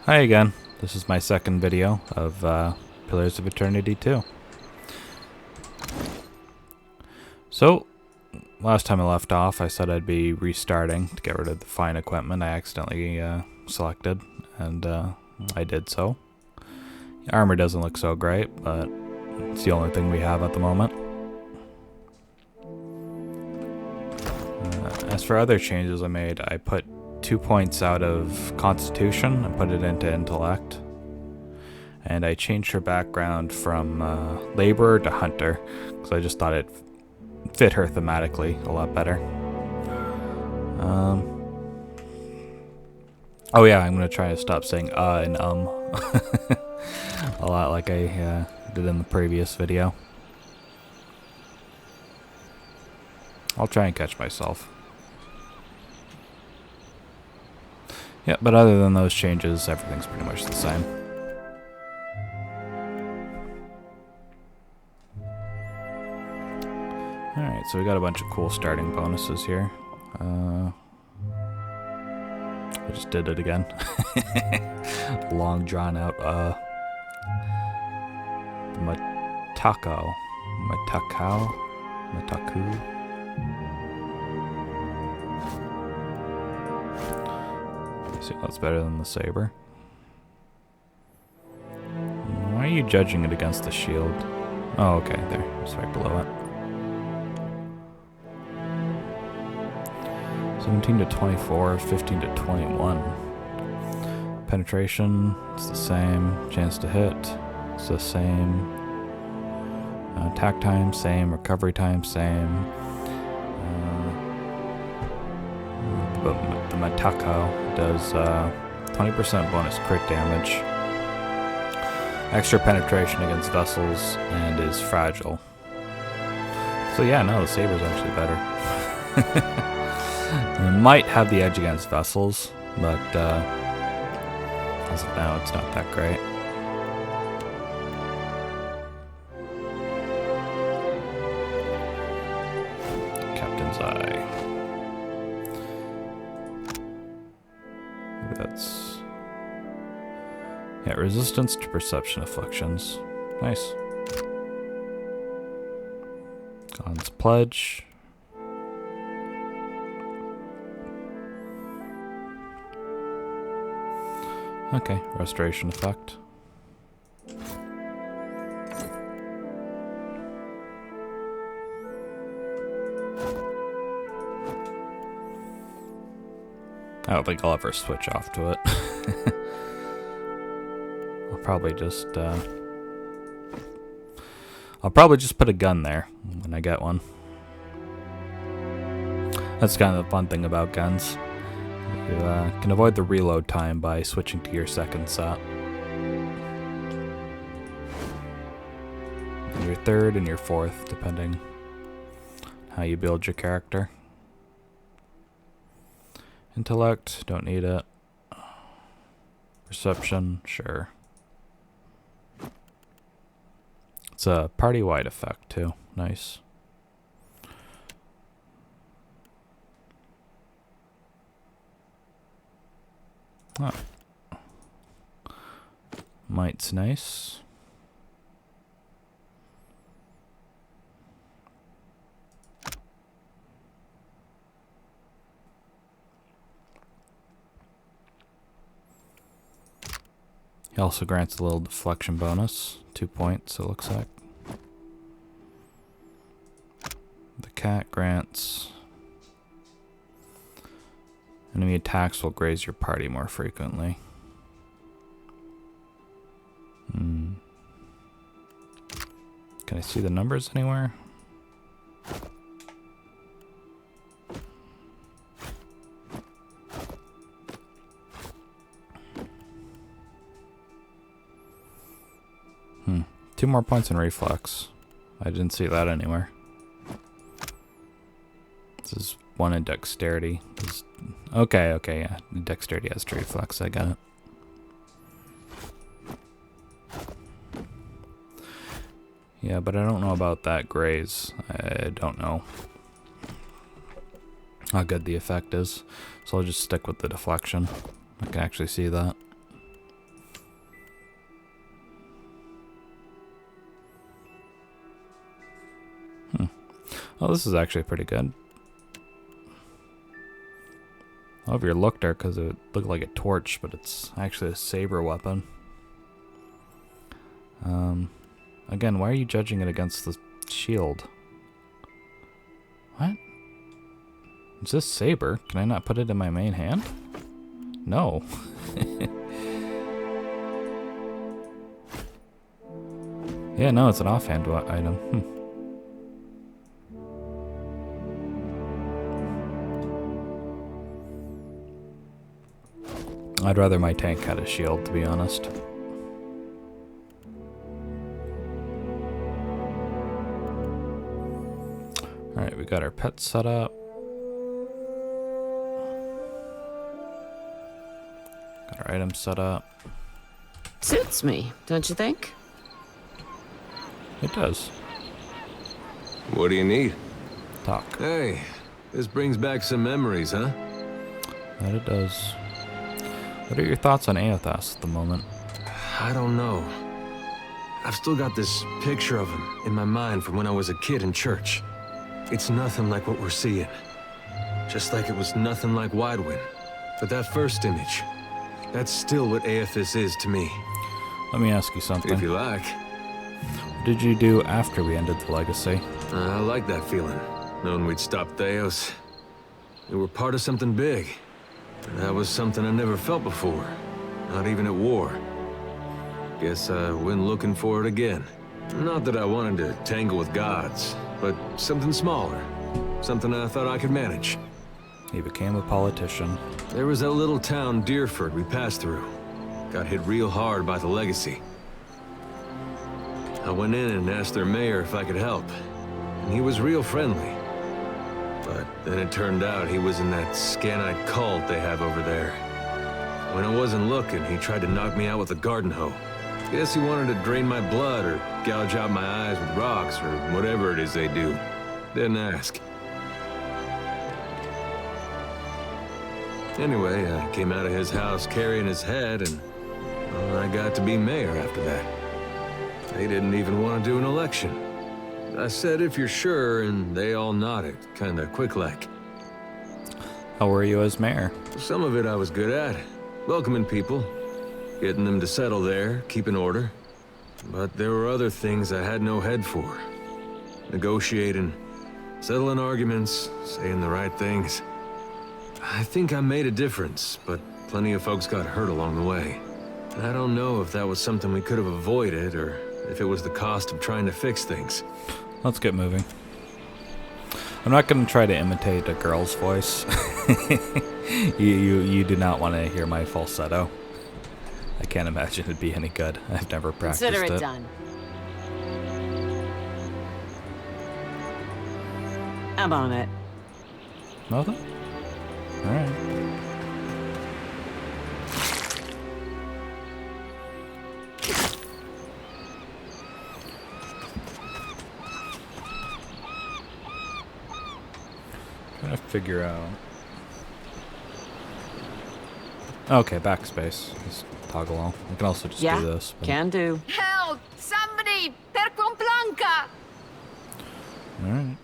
Hi again. This is my second video of Pillars of Eternity 2. So, last time I left off, I said I'd be restarting to get rid of the fine equipment I accidentally selected, and I did so. The armor doesn't look so great, but it's the only thing we have at the moment. As for other changes I made, I put 2 points out of Constitution and put it into Intellect. And I changed her background from Laborer to Hunter, because I just thought it fit her thematically a lot better. Oh yeah, I'm going to try to stop saying and a lot like I did in the previous video. I'll try and catch myself. Yeah, but other than those changes, everything's pretty much the same. Alright, so we got a bunch of cool starting bonuses here. I just did it again. Long drawn out, Mataku. See, that's better than the saber. Why are you judging it against the shield? Oh, okay, there. It's right below it. 17 to 24, 15 to 21. Penetration, it's the same. Chance to hit, it's the same. Attack time, same. Recovery time, same. But the Mataku does 20% bonus crit damage, extra penetration against vessels, and is fragile. So yeah, no, the saber's actually better. It might have the edge against vessels, but as of now, it's not that great. Captain's Eye. That's... yeah, resistance to perception afflictions. Nice. God's Pledge. Okay, restoration effect. I don't think I'll ever switch off to it. I'll probably just put a gun there when I get one. That's kind of the fun thing about guns. You can avoid the reload time by switching to your second set. And your third and your fourth, depending how you build your character. Intellect, don't need it. Perception, sure. It's a party-wide effect too. Nice. Oh. Might's nice. He also grants a little deflection bonus, 2 points it looks like. The cat grants enemy attacks will graze your party more frequently. Can I see the numbers anywhere? Two more points in reflex. I didn't see that anywhere. This is one in dexterity. Okay, yeah. Dexterity has reflex, I got it. Yeah, but I don't know about that graze. I don't know how good the effect is. So I'll just stick with the deflection. I can actually see that. Oh, this is actually pretty good. I overlooked her because it looked like a torch, but it's actually a saber weapon. Again, why are you judging it against the shield? What? Is this saber? Can I not put it in my main hand? No. Yeah, no, it's an offhand item. I'd rather my tank had a shield, to be honest. Alright, we got our pet set up. Got our items set up. Suits me, don't you think? It does. What do you need? Talk. Hey, this brings back some memories, huh? That it does. What are your thoughts on Aethos at the moment? I don't know. I've still got this picture of him in my mind from when I was a kid in church. It's nothing like what we're seeing. Just like it was nothing like Widewind. But that first image, that's still what Aethys is to me. Let me ask you something. If you like. What did you do after we ended the legacy? I like that feeling, knowing we'd stopped Theos. We were part of something big. That was something I never felt before, not even at war. Guess I went looking for it again. Not that I wanted to tangle with gods, but something smaller. Something I thought I could manage. He became a politician. There was that little town, Deerford, we passed through. Got hit real hard by the legacy. I went in and asked their mayor if I could help, and he was real friendly. But then it turned out he was in that Scanite cult they have over there. When I wasn't looking, he tried to knock me out with a garden hoe. Guess he wanted to drain my blood or gouge out my eyes with rocks or whatever it is they do. Didn't ask. Anyway, I came out of his house carrying his head, and well, I got to be mayor after that. They didn't even want to do an election. I said, if you're sure, and they all nodded, kinda quick-like. How were you as mayor? Some of it I was good at. Welcoming people. Getting them to settle there, keeping order. But there were other things I had no head for. Negotiating, settling arguments, saying the right things. I think I made a difference, but plenty of folks got hurt along the way. I don't know if that was something we could have avoided, or if it was the cost of trying to fix things. Let's get moving. I'm not going to try to imitate a girl's voice. You do not want to hear my falsetto. I can't imagine it'd be any good. I've never practiced it. Consider it done. I'm on it. Nothing? Alright. Trying to figure out. Okay, backspace. Just toggle on. I can also just do this. But... Can do. Help! Somebody! Per con planca! Alright.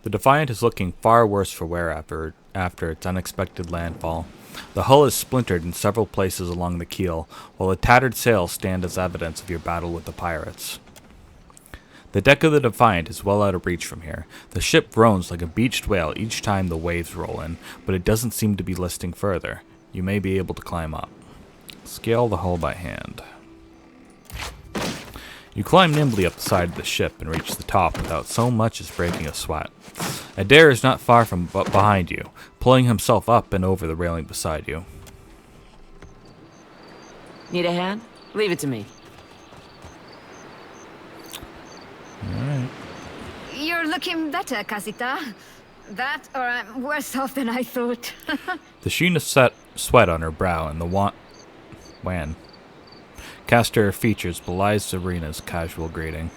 The Defiant is looking far worse for wear after its unexpected landfall. The hull is splintered in several places along the keel, while the tattered sails stand as evidence of your battle with the pirates. The deck of the Defiant is well out of reach from here. The ship groans like a beached whale each time the waves roll in, but it doesn't seem to be listing further. You may be able to climb up. Scale the hull by hand. You climb nimbly up the side of the ship and reach the top without so much as breaking a sweat. Adair is not far from behind you, pulling himself up and over the railing beside you. Need a hand? Leave it to me. Alright. You're looking better, Casita. That, or I'm worse off than I thought. The sheen of sweat on her brow and the wan cast her features belies Serena's casual greeting.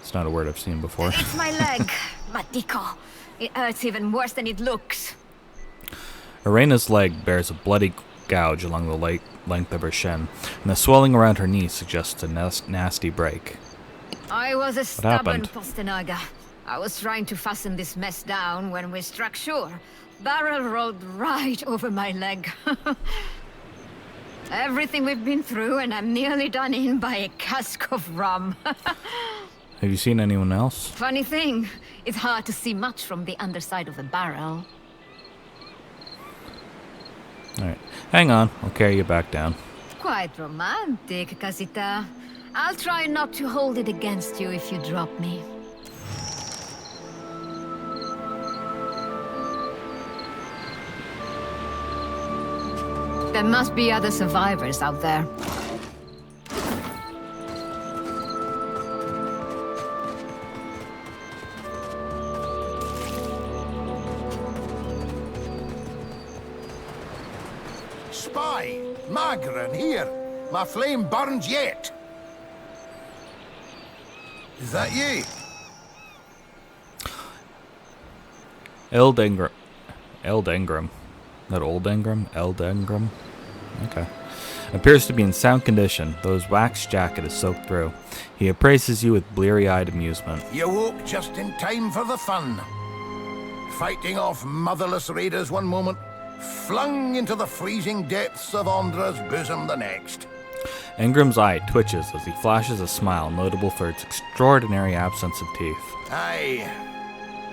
It's not a word I've seen before. It's my leg, Matico. It hurts even worse than it looks. Serena's leg bears a bloody gouge along the length of her shin, and the swelling around her knee suggests a nasty break. I was a stubborn happened? Postanaga. I was trying to fasten this mess down when we struck shore. Barrel rolled right over my leg. Everything we've been through, and I'm nearly done in by a cask of rum. Have you seen anyone else? Funny thing, it's hard to see much from the underside of a barrel. Alright, hang on. I'll carry you back down. Quite romantic, Casita. I'll try not to hold it against you if you drop me. There must be other survivors out there. Spy! Magran, here! My flame burns yet! Is that ye? Eld Ingram. Not Old Ingram? Eld Ingram? Okay. Appears to be in sound condition, though his wax jacket is soaked through. He appraises you with bleary-eyed amusement. You woke just in time for the fun. Fighting off motherless raiders one moment, flung into the freezing depths of Ondra's bosom the next. Ingram's eye twitches as he flashes a smile notable for its extraordinary absence of teeth. Aye.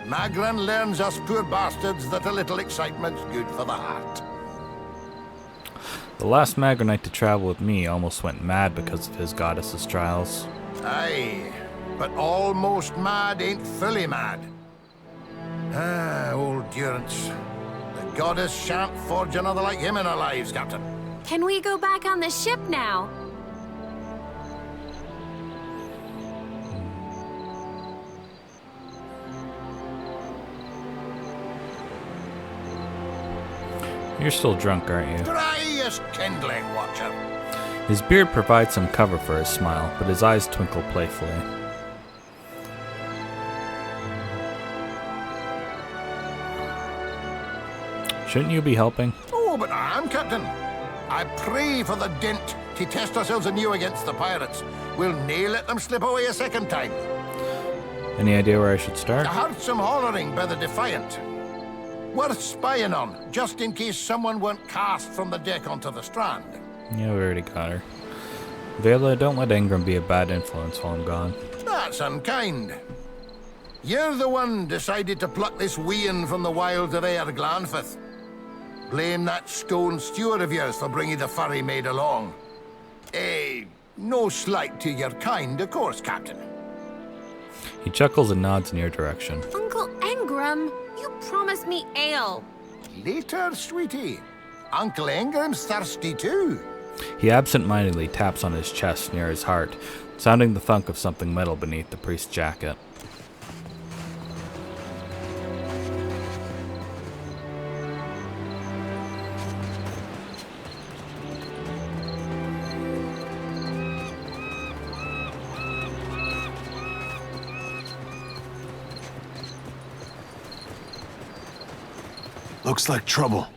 Magran learns us poor bastards that a little excitement's good for the heart. The last Magranite to travel with me almost went mad because of his goddess's trials. Aye, but almost mad ain't fully mad. Ah, old Durance. The goddess shan't forge another like him in our lives, Captain. Can we go back on the ship now? You're still drunk, aren't you? Dry as kindling, Watcher. His beard provides some cover for his smile, but his eyes twinkle playfully. Shouldn't you be helping? Oh, but I am, Captain. I pray for the dint to test ourselves anew against the pirates. We'll nae let them slip away a second time. Any idea where I should start? I heard some hollering by the Defiant. Worth spying on, just in case someone weren't cast from the deck onto the strand. Yeah, we already got her. Vela, don't let Ingram be a bad influence while I'm gone. That's unkind. You're the one decided to pluck this wean from the wilds of Aer Glanfith. Blame that stone steward of yours for bringing the furry maid along. No slight to your kind, of course, Captain. He chuckles and nods in your direction. Uncle Ingram, you promised me ale. Later, sweetie. Uncle Ingram's thirsty too. He absent-mindedly taps on his chest near his heart, sounding the thunk of something metal beneath the priest's jacket. Looks like trouble.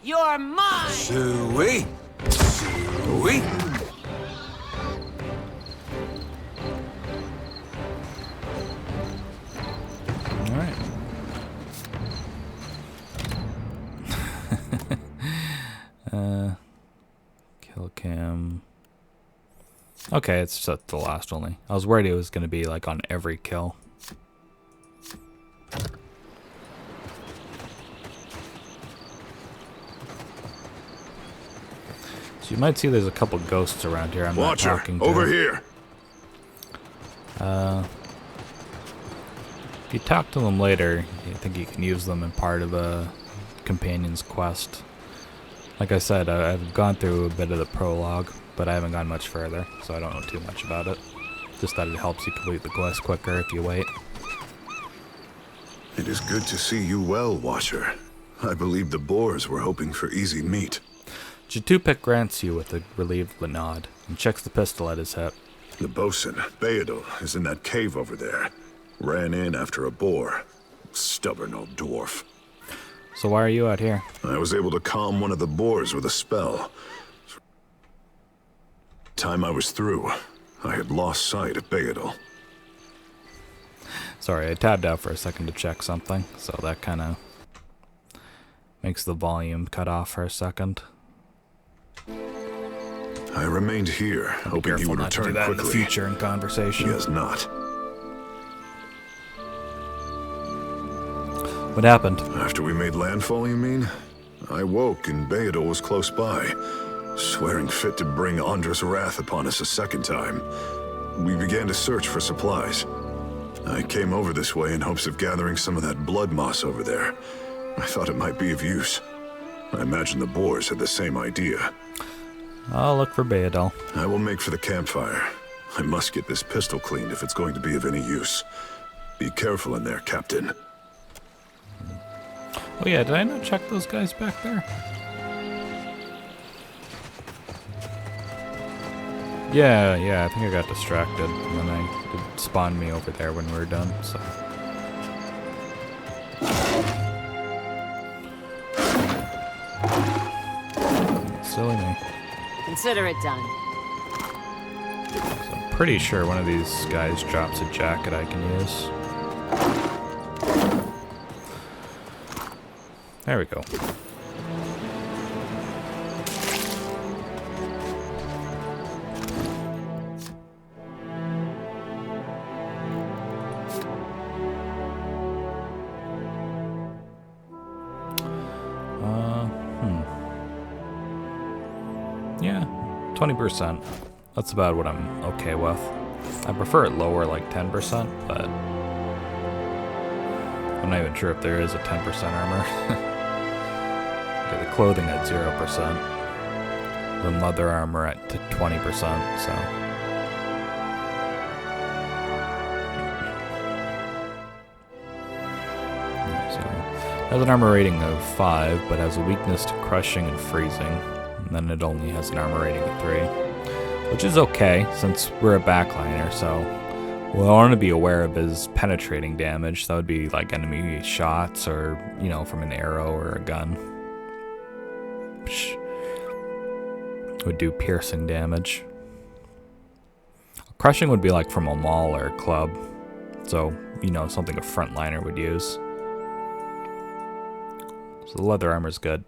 You're mine! Suey! Suey! Alright. Kill cam. Okay, it's just the last only. I was worried it was going to be like on every kill. So you might see there's a couple ghosts around here I'm not Watcher, talking to. over here. If you talk to them later, I think you can use them in part of a companion's quest. Like I said, I've gone through a bit of the prologue, but I haven't gone much further, so I don't know too much about it. Just that it helps you complete the quest quicker if you wait. It is good to see you well, Watcher. I believe the Boers were hoping for easy meat. Jatupek grants you with a relieved nod, and checks the pistol at his hip. The bosun, Beadle, is in that cave over there. Ran in after a boar. Stubborn old dwarf. So why are you out here? I was able to calm one of the boars with a spell. Time I was through, I had lost sight of Beadle. Sorry, I tabbed out for a second to check something, so that kind of makes the volume cut off for a second. I remained here, hoping he would not to do return that quickly. in the future in conversation. He has not. What happened? After we made landfall, you mean? I woke and Beadle was close by, swearing fit to bring Andra's wrath upon us a second time. We began to search for supplies. I came over this way in hopes of gathering some of that blood moss over there. I thought it might be of use. I imagine the boars had the same idea. I'll look for Beadle. I will make for the campfire. I must get this pistol cleaned if it's going to be of any use. Be careful in there, Captain. Oh yeah, did I not check those guys back there? Yeah, I think I got distracted, and then it spawned me over there when we were done, so... Silly me. Consider it done. So I'm pretty sure one of these guys drops a jacket I can use. There we go. Yeah, 20%. That's about what I'm okay with. I prefer it lower, like 10%, but I'm not even sure if there is a 10% armor. Okay, the clothing at 0%. The leather armor at 20%, so. Has an armor rating of 5, but has a weakness to crushing and freezing. And then it only has an armor rating of 3. Which is okay, since we're a backliner, so we'll want to be aware of his penetrating damage. That would be like enemy shots or, you know, from an arrow or a gun. Which would do piercing damage. Crushing would be like from a maul or a club. So, you know, something a frontliner would use. So the leather armor's good.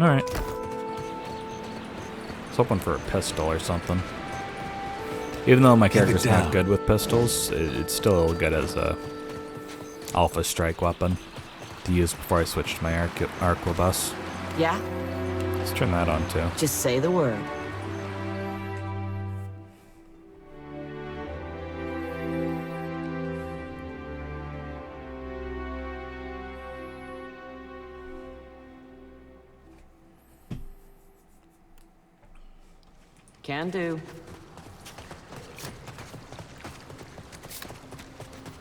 Alright. I was hoping for a pistol or something. Even though my character's not good with pistols, it's still good as a alpha strike weapon to use before I switch to my arquebus. Yeah? Let's turn that on too. Just say the word. Can do.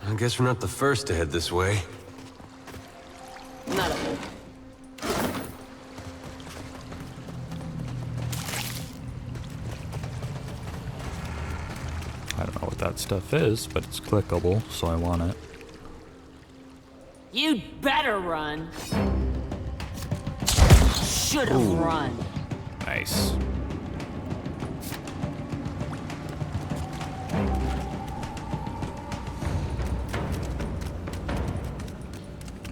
I guess we're not the first to head this way. Not a bit. I don't know what that stuff is, but it's clickable, so I want it. You'd better run. Should've run. Nice.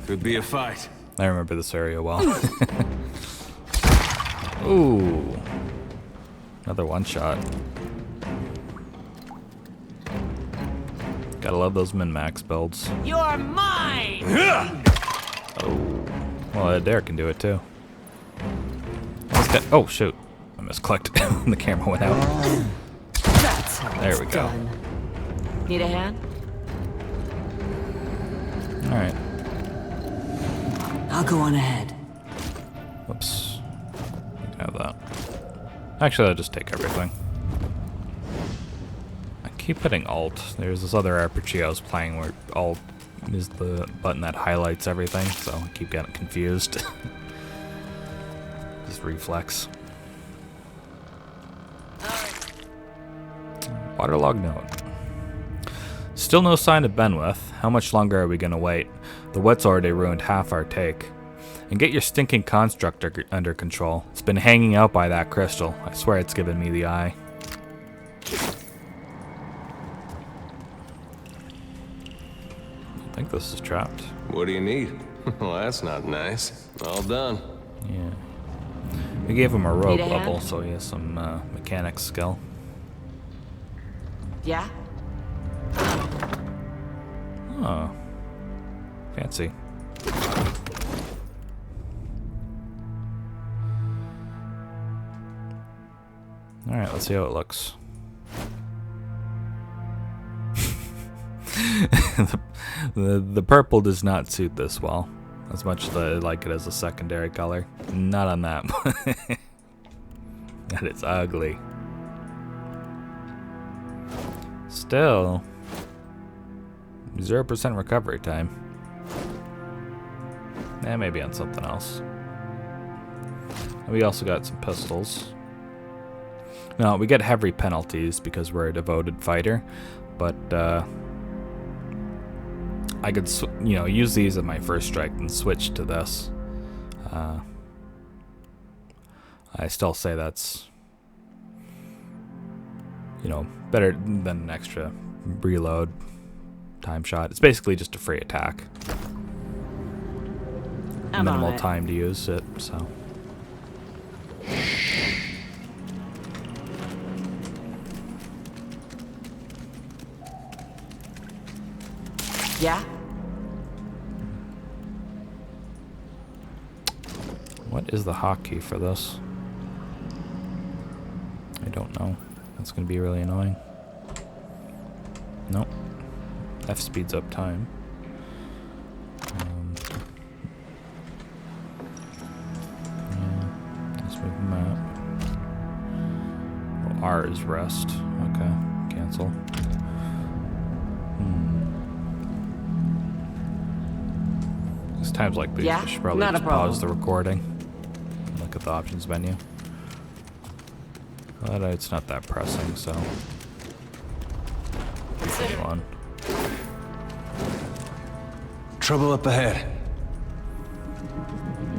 Could be a fight. I remember this area well. Ooh. Another one shot. Gotta love those min-max builds. You're mine! Oh. Well, Adair can do it too. Oh, shoot. I misclicked. The camera went out. That's how There it's we go. done. Need a hand? Alright. I'll go on ahead. Whoops. You can have that. Actually, I'll just take everything. I keep hitting Alt. There's this other RPG I was playing where Alt is the button that highlights everything, so I keep getting confused. Just reflex. Waterlog note. Still no sign of Benwith. How much longer are we gonna wait? The wet's already ruined half our take. And get your stinking construct under control. It's been hanging out by that crystal. I swear it's given me the eye. I think this is trapped. What do you need? Well, that's not nice. All done. Yeah. We gave him a rogue Need a hand? level, so he has some mechanics skill. Yeah? Oh. Fancy. Alright, let's see how it looks. the purple does not suit this well. As much as I like it as a secondary color. Not on that. And it's ugly. Still, 0% recovery time. Maybe on something else. And we also got some pistols. No, we get heavy penalties because we're a devoted fighter, but I could, use these at my first strike and switch to this. I still say that's, better than an extra reload time shot. It's basically just a free attack. I'm Minimal on it. time to use it, so. Yeah? What is the hotkey for this? I don't know. That's going to be really annoying. Nope. F speeds up time. Yeah, let's move the map. Oh, R is rest. Okay, cancel. These times like these, Yeah, I should probably not a just pause the problem. recording. Look at the options menu. But it's not that pressing, so. Come on. Trouble up ahead.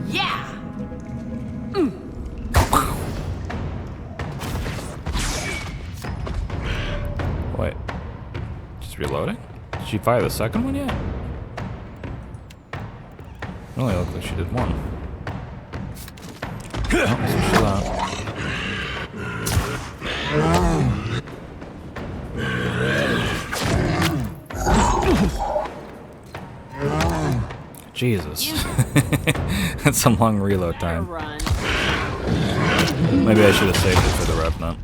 Yeah! Wait. Just reloading? Did she fire the second one yet? It only looked like she did one. Oh, so chill out. Jesus. That's some long reload time. Run. Maybe I should have saved it for the Revenant.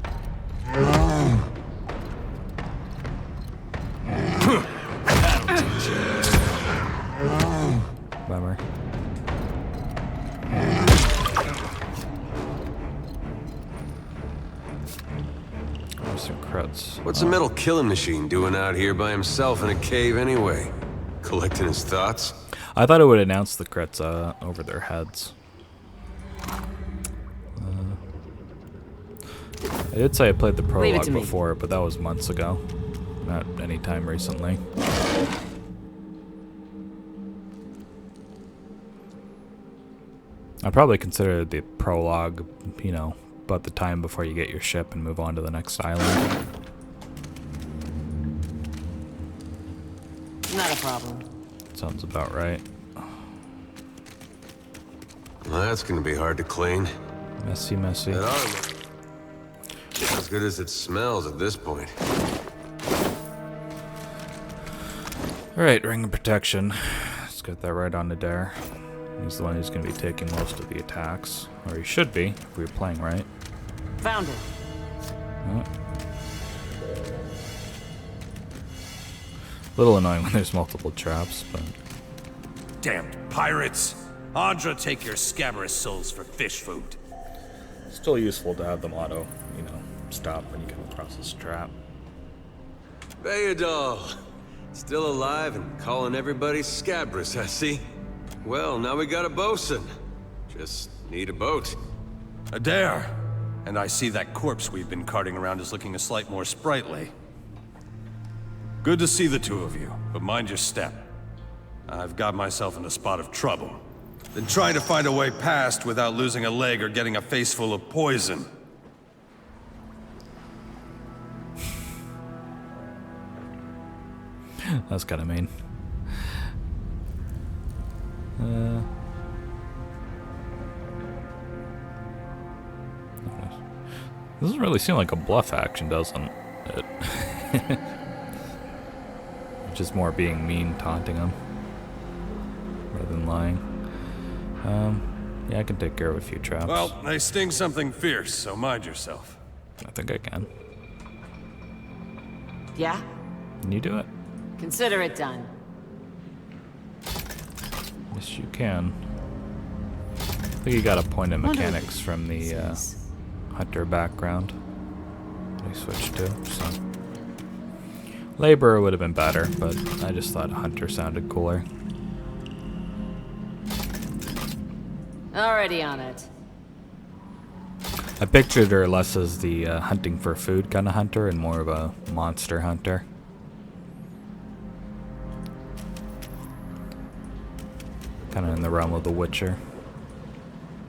Bummer. There's some crits. What's a metal killing machine doing out here by himself in a cave anyway? Collecting his thoughts? I thought it would announce the crits over their heads. I did say I played the Leave it prologue to me. before, but that was months ago. Not any time recently. I'd probably consider the prologue, about the time before you get your ship and move on to the next island. Not a problem. Sounds about right. Well, that's gonna be hard to clean. Messy, messy. That armor. As good as it smells at this point. Alright, Ring of Protection. Let's get that right on to Dare. He's the one who's going to be taking most of the attacks. Or he should be, if we were playing right. Found it. Oh. A little annoying when there's multiple traps, but... Damned pirates! Andra, take your scabrous souls for fish food. still useful to have them auto, stop when you come across this trap. Bayadol! Still alive and calling everybody scabrous, I see. Well, now we got a bosun. Just need a boat. Adair! And I see that corpse we've been carting around is looking a slight more sprightly. Good to see the two of you, but mind your step. I've got myself in a spot of trouble. Been trying to find a way past without losing a leg or getting a face full of poison. That's kind of mean. Doesn't really seem like a bluff action, doesn't it? Just more being mean, taunting him, rather than lying. Yeah, I can take care of a few traps. Well, they sting something fierce, so mind yourself. I think I can. Yeah? Can you do it? Consider it done. Yes, you can. I think you got a point of mechanics from the hunter background that I switched to, so. Laborer would have been better, but I just thought hunter sounded cooler. Already on it. I pictured her less as the hunting for food kind of hunter and more of a monster hunter. Kind of in the realm of The Witcher.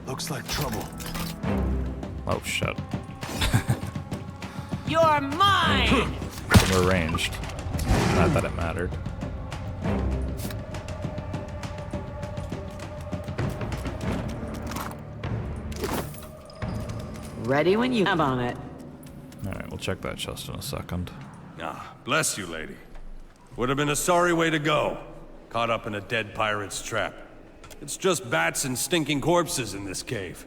Looks like trouble. Oh shit. You're mine! We're ranged. Not that it mattered. Ready when you... I'm on it. Alright, we'll check that chest in a second. Ah, bless you, lady. Would have been a sorry way to go. Caught up in a dead pirate's trap. It's just bats and stinking corpses in this cave.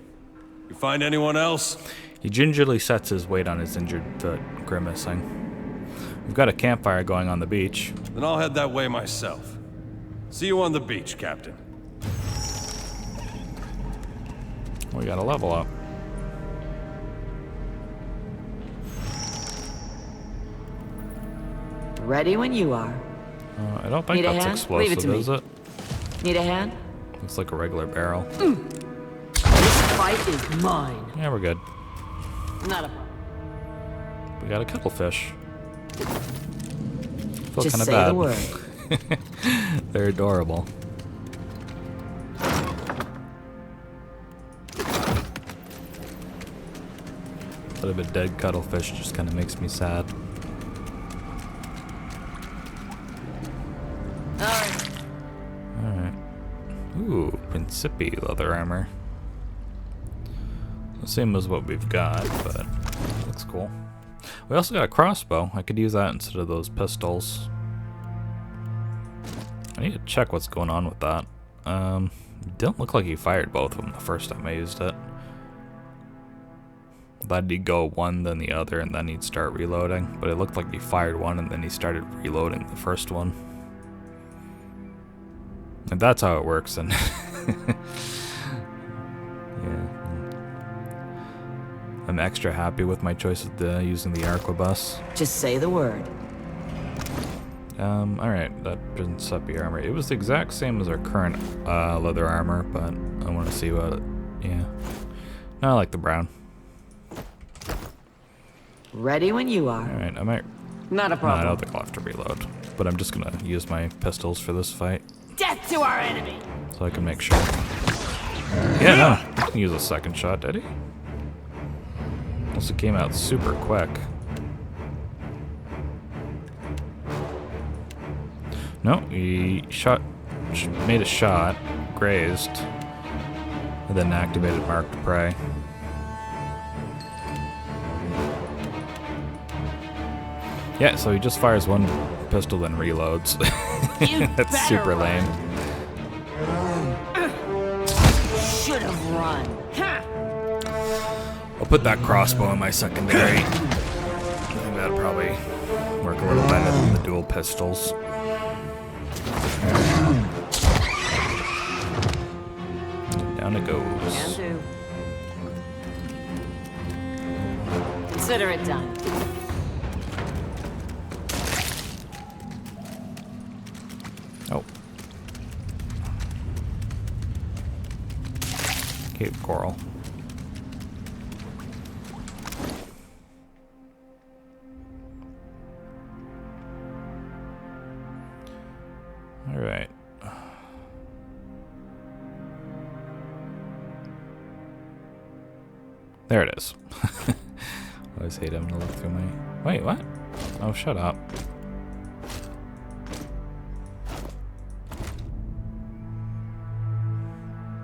You find anyone else? He gingerly sets his weight on his injured foot, grimacing. We've got a campfire going on the beach. Then I'll head that way myself. See you on the beach, Captain. We got a level up. Ready when you are. I don't think Need a that's hand? Leave it explosive, to me. is it? Need a hand? Looks like a regular barrel. This fight is mine. Yeah, we're good. Not a problem. We got a cuttlefish. Feel Just kind of say bad. the word. They're adorable. But a dead cuttlefish just kind of makes me sad. Alright. Alright. Ooh, Principi leather armor. The same as what we've got, but looks cool. We also got a crossbow. I could use that instead of those pistols. I need to check what's going on with that. Didn't look like he fired both of them the first time I used it. Thought he'd go one, then the other, and then he'd start reloading. But it looked like he fired one, and then he started reloading the first one. And that's how it works, and yeah. I'm extra happy with my choice of using the arquebus. Just say the word. Alright, that Principi armor. It was the exact same as our current leather armor, but I want to see what it... Yeah. No, I like the brown. Ready when you are. Alright, I might... Not a No, I problem. don't think I'll have to reload. But I'm just gonna use my pistols for this fight, Death to our enemy! so I can make sure. Yeah, no. I can use a second shot, did he? Also came out super quick. No, he made a shot, grazed, and then activated marked prey. Yeah, so he just fires one pistol then reloads. That's super lame. Should have run. I'll put that crossbow in my secondary. I think that'll probably work a little better than the dual pistols. And down it Can goes. do. Consider it done. Oh. Cave coral. There it is. I always hate having to look through my... Wait, what? Oh, shut up.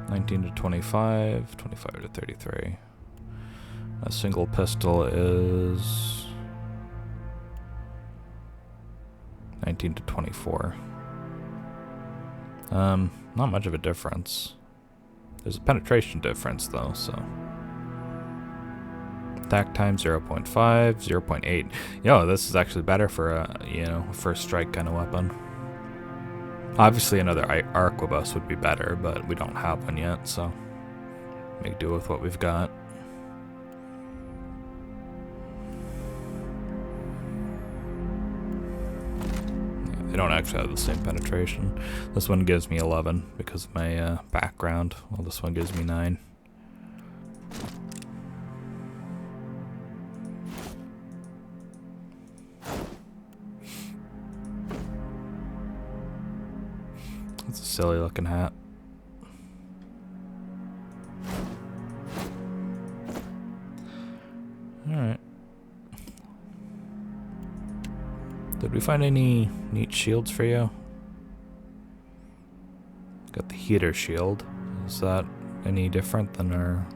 $19 to $25, $25 to $33. A single pistol is $19 to $24. Not much of a difference. There's a penetration difference though, so. Attack time 0.5, 0.8. Yo, this is actually better for a, a first strike kind of weapon. Obviously another arquebus would be better, but we don't have one yet, so make do with what we've got. They don't actually have the same penetration. This one gives me 11 because of my background, while this one gives me 9. It's a silly looking hat. Alright. Did we find any neat shields for you? Got the heater shield. Is that any different than our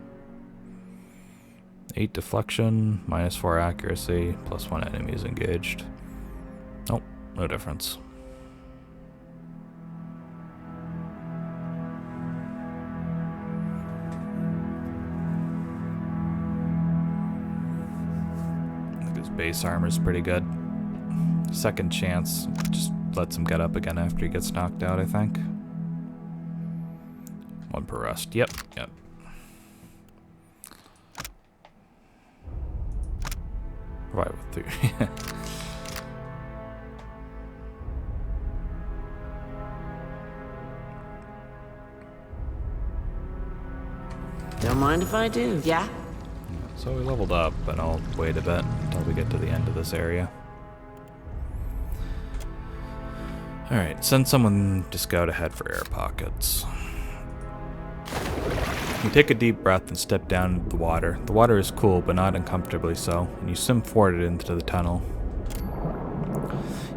8 deflection, -4 accuracy, +1 enemies engaged? Nope, no difference. I think his base armor's pretty good. Second chance just lets him get up again after he gets knocked out, I think. 1 per rest. Yep. Provide with 3. Don't mind if I do, yeah? So we leveled up, but I'll wait a bit until we get to the end of this area. Alright, send someone to scout ahead for air pockets. You take a deep breath and step down into the water. The water is cool, but not uncomfortably so, and you swim forward into the tunnel.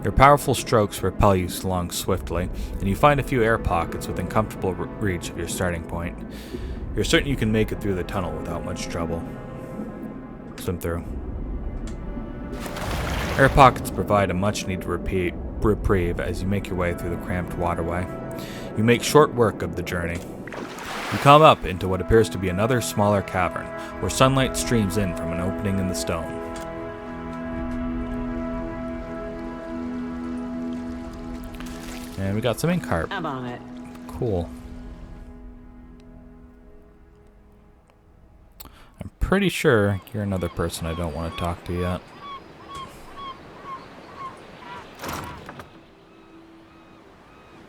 Your powerful strokes propel you along swiftly, and you find a few air pockets within comfortable reach of your starting point. You're certain you can make it through the tunnel without much trouble. Swim through. Air pockets provide a much-needed reprieve as you make your way through the cramped waterway. You make short work of the journey. You come up into what appears to be another smaller cavern, where sunlight streams in from an opening in the stone. And we got some ink harp. I'm on it. Cool. I'm pretty sure you're another person I don't want to talk to yet.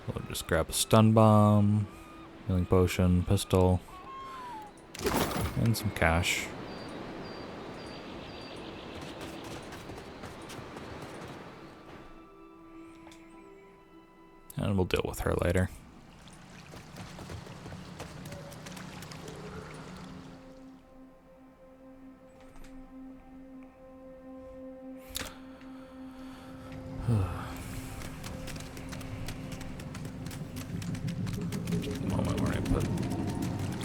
We'll just grab a stun bomb, healing potion, pistol, and some cash. And we'll deal with her later. Moment where I put...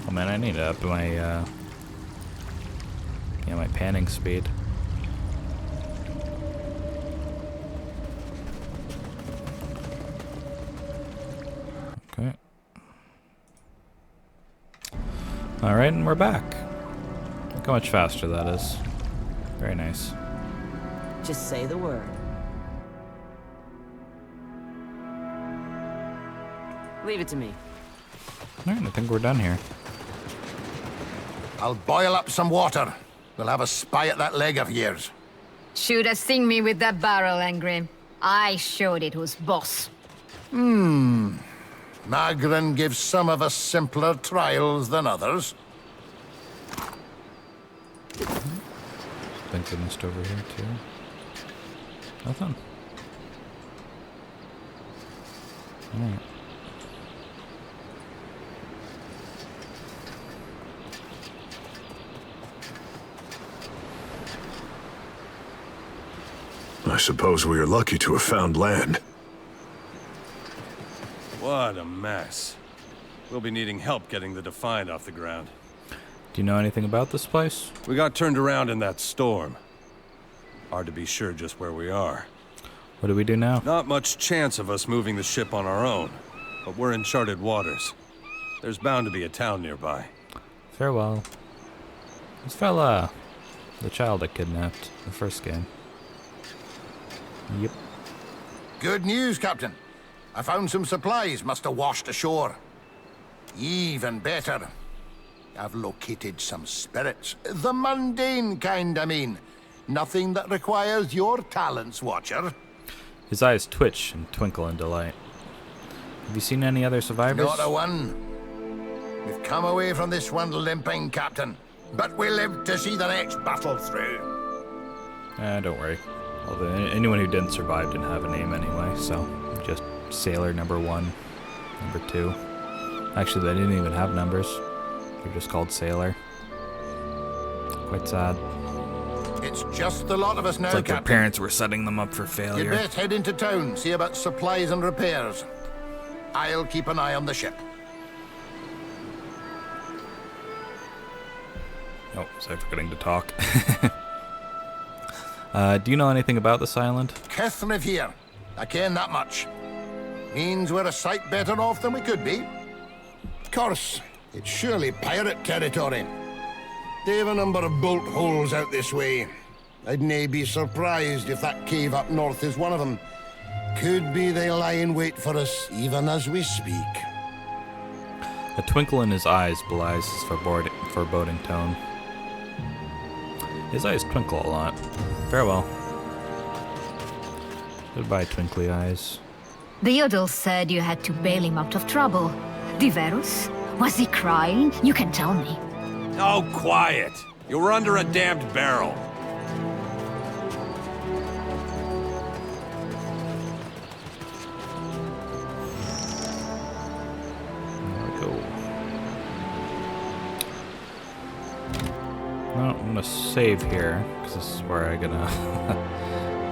Oh man, I need to up my my panning speed. Okay. Alright, and we're back. Look how much faster that is. Very nice. Just say the word. Leave it to me. Alright, I think we're done here. I'll boil up some water. We'll have a spy at that leg of yours. Should have seen me with that barrel, Angry. I showed it who's boss. Magrin gives some of us simpler trials than others. Think I missed over here too. Nothing. Alright. suppose we are lucky to have found land. What a mess. We'll be needing help getting the Defiant off the ground. Do you know anything about this place? We got turned around in that storm. Hard to be sure just where we are. What do we do now? Not much chance of us moving the ship on our own, but we're in charted waters. There's bound to be a town nearby. Farewell. This fella, the child I kidnapped in the first game. Yep. Good news, Captain. I found some supplies must have washed ashore. Even better. I've located some spirits. The mundane kind, I mean. Nothing that requires your talents, Watcher. His eyes twitch and twinkle in delight. Have you seen any other survivors? Not a one. We've come away from this one limping, Captain. But we live to see the next battle through. Don't worry. Although anyone who didn't survive didn't have a name anyway, so just Sailor number 1, number 2. Actually, they didn't even have numbers. They're just called Sailor. Quite sad. It's just the lot of us now, It's like Captain. their parents were setting them up for You'd failure. best head into town, see about supplies and repairs. I'll keep an eye on the ship. Oh, sorry, forgetting to talk. Do you know anything about this island? Kithriv here. I ken that much. Means we're a sight better off than we could be. Course, it's surely pirate territory. They've a number of bolt holes out this way. I'd nae be surprised if that cave up north is one of them. Could be they lie in wait for us even as we speak. A twinkle in his eyes belies his foreboding tone. His eyes twinkle a lot. Farewell. Goodbye, twinkly eyes. The Yodel said you had to bail him out of trouble. Diverus? Was he crying? You can tell me. Oh, quiet! You were under a damned barrel. There we go. Well, I'm gonna save here, because this is where I'm gonna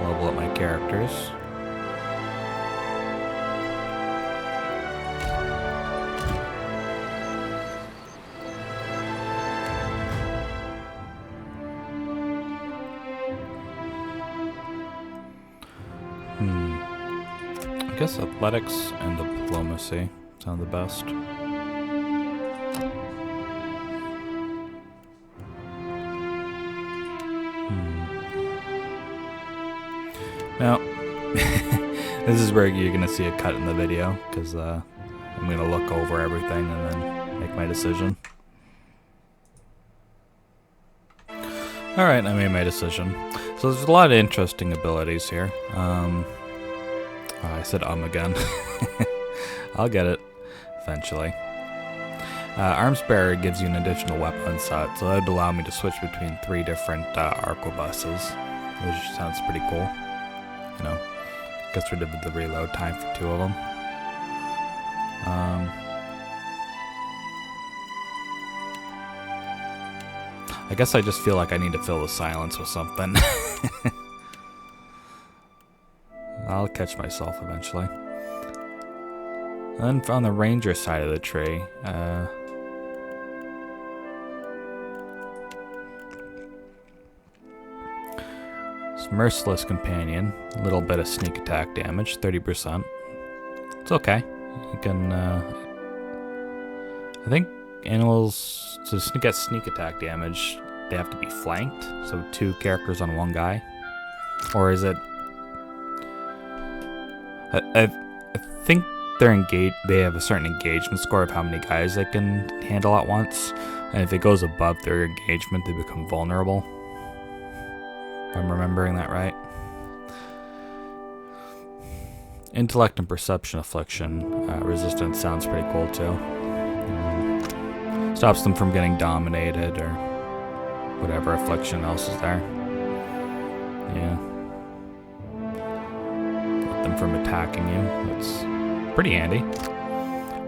level up my characters. I guess athletics and diplomacy sound the best. Now, this is where you're going to see a cut in the video, because I'm going to look over everything and then make my decision. Alright, I made my decision. So there's a lot of interesting abilities here. I said again. I'll get it eventually. Arms Bearer gives you an additional weapon set, so that would allow me to switch between 3 different arquebuses, which sounds pretty cool. You know, gets rid of the reload time for 2 of them. I guess I just feel like I need to fill the silence with something. I'll catch myself eventually. And then on the ranger side of the tree, it's Merciless Companion, a little bit of sneak attack damage, 30%. It's okay. You can, I think animals, to get sneak attack damage, they have to be flanked, so 2 characters on 1 guy. Or is it... I think they're engaged. They have a certain engagement score of how many guys they can handle at once, and if it goes above their engagement, they become vulnerable. If I'm remembering that right. Intellect and Perception Affliction resistance sounds pretty cool too. Stops them from getting dominated or whatever affliction else is there. Yeah. From attacking you. It's pretty handy.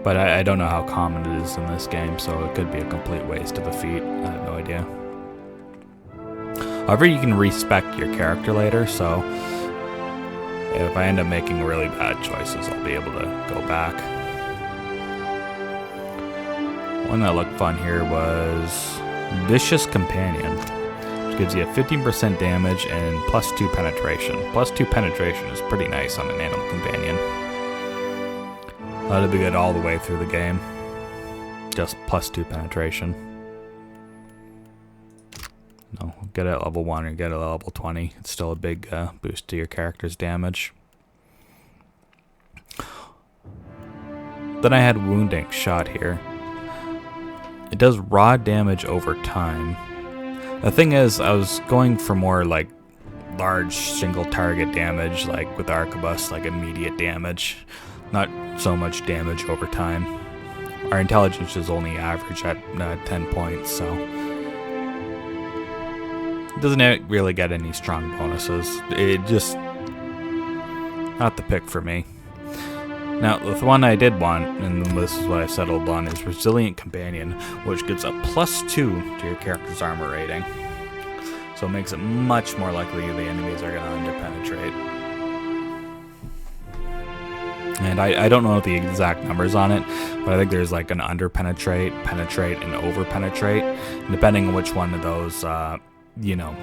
But I don't know how common it is in this game, so it could be a complete waste of a feat. I have no idea. However, you can respec your character later, so If I end up making really bad choices, I'll be able to go back. One that looked fun here was Vicious Companion, which gives you a 15% damage and +2 penetration. +2 penetration is pretty nice on an animal companion. That'll be good all the way through the game. Just +2 penetration. No, get it at level 1 or get it at level 20. It's still a big boost to your character's damage. Then I had Wounding Shot here. It does raw damage over time. The thing is, I was going for more like large single target damage, like with Arquebus, like immediate damage. Not so much damage over time. Our intelligence is only average at 10 points, so it doesn't really get any strong bonuses. It just not the pick for me. Now, the one I did want, and this is what I settled on, is Resilient Companion, which gives a +2 to your character's armor rating. So it makes it much more likely the enemies are going to underpenetrate. And I don't know the exact numbers on it, but I think there's like an underpenetrate, penetrate, and overpenetrate. And depending on which one of those, you know,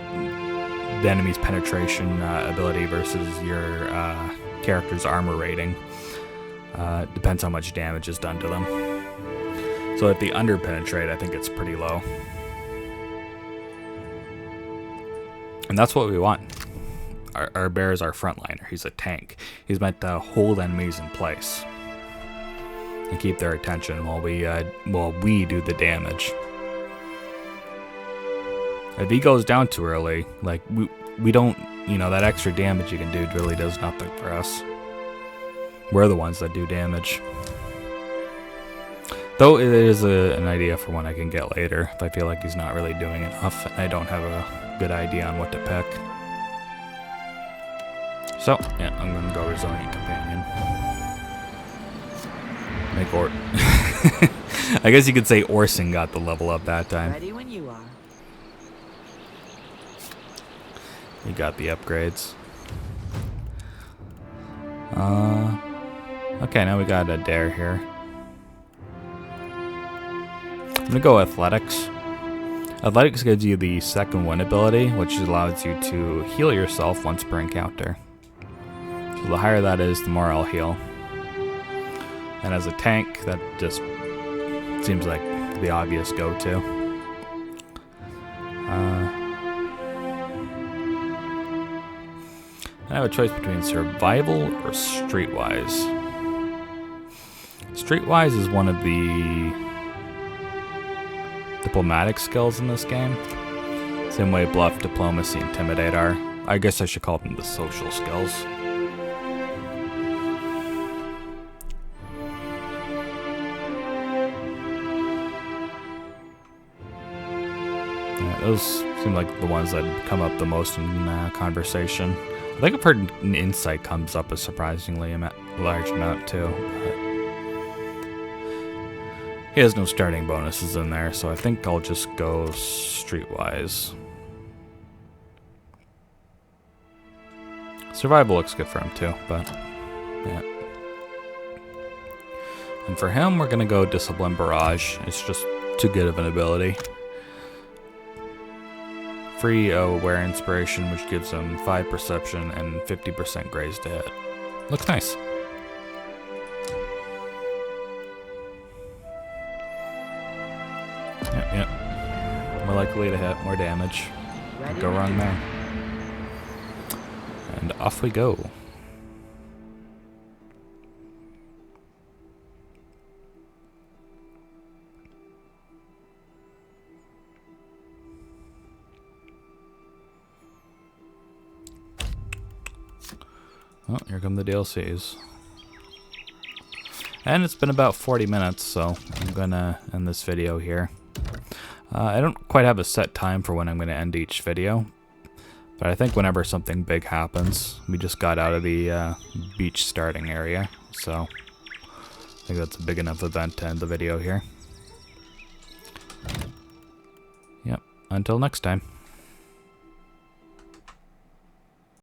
the enemy's penetration ability versus your character's armor rating. Depends how much damage is done to them. So at the underpenetrate, I think it's pretty low. And that's what we want. Our bear is our frontliner. He's a tank. He's meant to hold enemies in place and keep their attention while we do the damage. If he goes down too early, like we don't, you know, that extra damage you can do really does nothing for us. We're the ones that do damage. Though it is an idea for one I can get later if I feel like he's not really doing enough and I don't have a good idea on what to pick. So, yeah, I'm gonna go Resilient Companion. Make I guess you could say Orson got the level up that time. Ready when you are. He got the upgrades. Okay, now we got a dare here. I'm gonna go Athletics. Athletics gives you the second win ability, which allows you to heal yourself once per encounter. So the higher that is, the more I'll heal. And as a tank, that just seems like the obvious go-to. I have a choice between Survival or Streetwise. Streetwise is one of the diplomatic skills in this game. Same way Bluff, Diplomacy, Intimidate are. I guess I should call them the social skills. Yeah, those seem like the ones that come up the most in conversation. I think I've heard an Insight comes up a surprisingly large amount too. But he has no starting bonuses in there, so I think I'll just go Streetwise. Survival looks good for him too, but yeah. And for him, we're gonna go Discipline Barrage. It's just too good of an ability. Free Aware Inspiration, which gives him 5 Perception and 50% Graze to hit. Looks nice. Yep. More likely to hit, more damage. Can't go wrong there. And off we go. Oh, here come the DLCs. And it's been about 40 minutes, so I'm gonna end this video here. I don't quite have a set time for when I'm gonna end each video, but I think whenever something big happens, we just got out of the beach starting area, so I think that's a big enough event to end the video here. Yep, until next time.